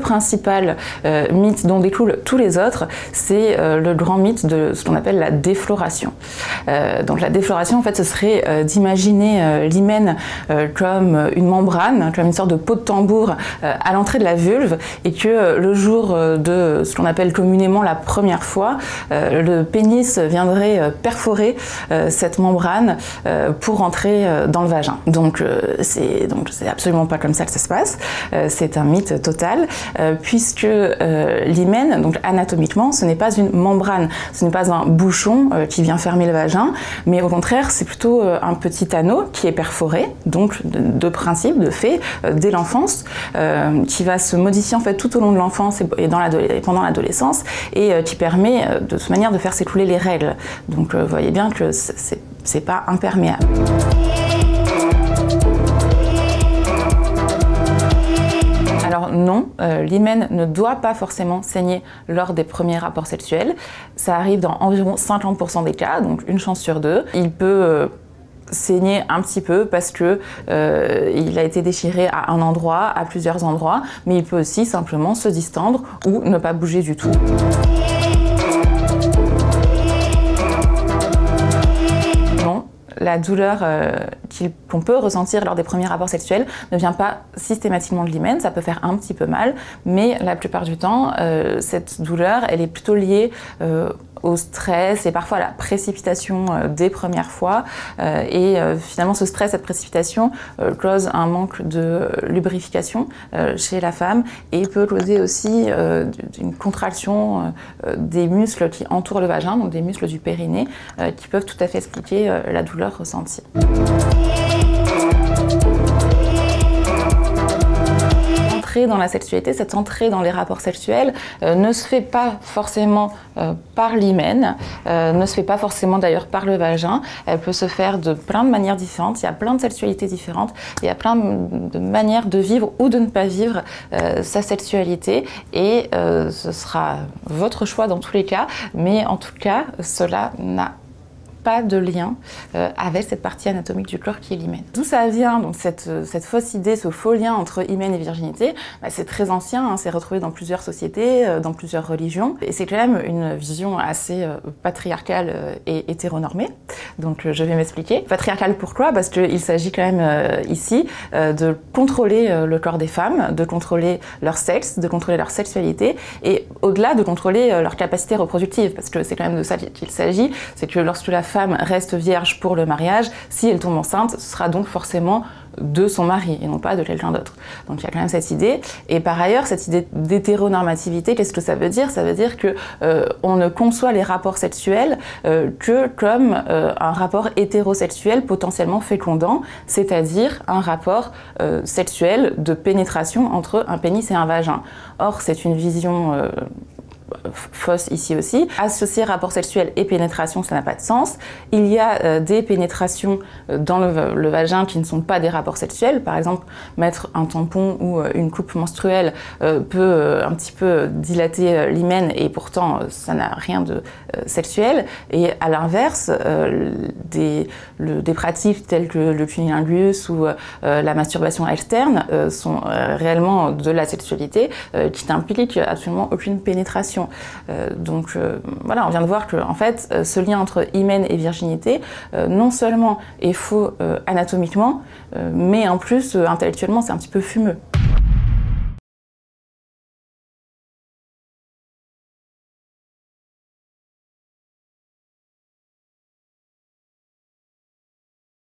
principal mythe dont découlent tous les autres, c'est le grand mythe de ce qu'on appelle la défloration. Donc la défloration, en fait, ce serait d'imaginer l'hymen comme une membrane, comme une sorte de peau de tambour à l'entrée de la vulve, et que le jour de ce qu'on appelle communément la première fois, le pénis viendrait perforer cette membrane pour rentrer dans le vagin. Donc c'est absolument pas comme ça que ça se passe. C'est un mythe total, puisque l'hymen, donc anatomiquement, ce n'est pas une membrane, ce n'est pas un bouchon qui vient fermer le vagin, mais au contraire, c'est plutôt un petit anneau qui est perforé, donc de principe, de fait, dès l'enfance, qui va se modifier en fait tout au long de l'enfance et pendant l'adolescence, et qui permet de toute manière de faire s'écouler les règles. Donc vous voyez bien que c'est pas imperméable. Alors non, l'hymen ne doit pas forcément saigner lors des premiers rapports sexuels. Ça arrive dans environ 50% des cas, donc une chance sur deux. Il peut saigner un petit peu parce que il a été déchiré à un endroit, à plusieurs endroits, mais il peut aussi simplement se distendre ou ne pas bouger du tout. La douleur qu'on peut ressentir lors des premiers rapports sexuels ne vient pas systématiquement de l'hymen, ça peut faire un petit peu mal, mais la plupart du temps, cette douleur, elle est plutôt liée au stress et parfois à la précipitation des premières fois. Finalement, ce stress, cette précipitation cause un manque de lubrification chez la femme et peut causer aussi une contraction des muscles qui entourent le vagin, donc des muscles du périnée, qui peuvent tout à fait expliquer la douleur ressentie. Dans la sexualité, cette entrée dans les rapports sexuels ne se fait pas forcément par l'hymen, ne se fait pas forcément d'ailleurs par le vagin. Elle peut se faire de plein de manières différentes, il y a plein de sexualités différentes, il y a plein de manières de vivre ou de ne pas vivre sa sexualité, et ce sera votre choix dans tous les cas, mais en tout cas, cela n'a pas de lien avec cette partie anatomique du corps qui est l'hymen. D'où ça vient, donc cette fausse idée, ce faux lien entre hymen et virginité? C'est très ancien, hein, c'est retrouvé dans plusieurs sociétés, dans plusieurs religions, et c'est quand même une vision assez patriarcale et hétéronormée. Donc je vais m'expliquer. Patriarcale pourquoi? Parce qu'il s'agit quand même ici de contrôler le corps des femmes, de contrôler leur sexe, de contrôler leur sexualité, et au-delà de contrôler leur capacité reproductive, parce que c'est quand même de ça qu'il s'agit, c'est que lorsque la femme reste vierge pour le mariage, si elle tombe enceinte, ce sera donc forcément de son mari et non pas de quelqu'un d'autre. Donc il y a quand même cette idée. Et par ailleurs, cette idée d'hétéronormativité, qu'est-ce que ça veut dire? Ça veut dire que on ne conçoit les rapports sexuels que comme un rapport hétérosexuel potentiellement fécondant, c'est-à-dire un rapport sexuel de pénétration entre un pénis et un vagin. Or, c'est une vision fausse ici aussi. Associer rapport sexuel et pénétration, ça n'a pas de sens. Il y a des pénétrations dans le vagin qui ne sont pas des rapports sexuels. Par exemple, mettre un tampon ou une coupe menstruelle peut un petit peu dilater l'hymen et pourtant ça n'a rien de sexuel. Et à l'inverse, des pratiques telles que le cunnilingus ou la masturbation externe sont réellement de la sexualité qui n'implique absolument aucune pénétration. Voilà, on vient de voir que en fait, ce lien entre hymen et virginité, non seulement est faux anatomiquement, mais en plus intellectuellement c'est un petit peu fumeux.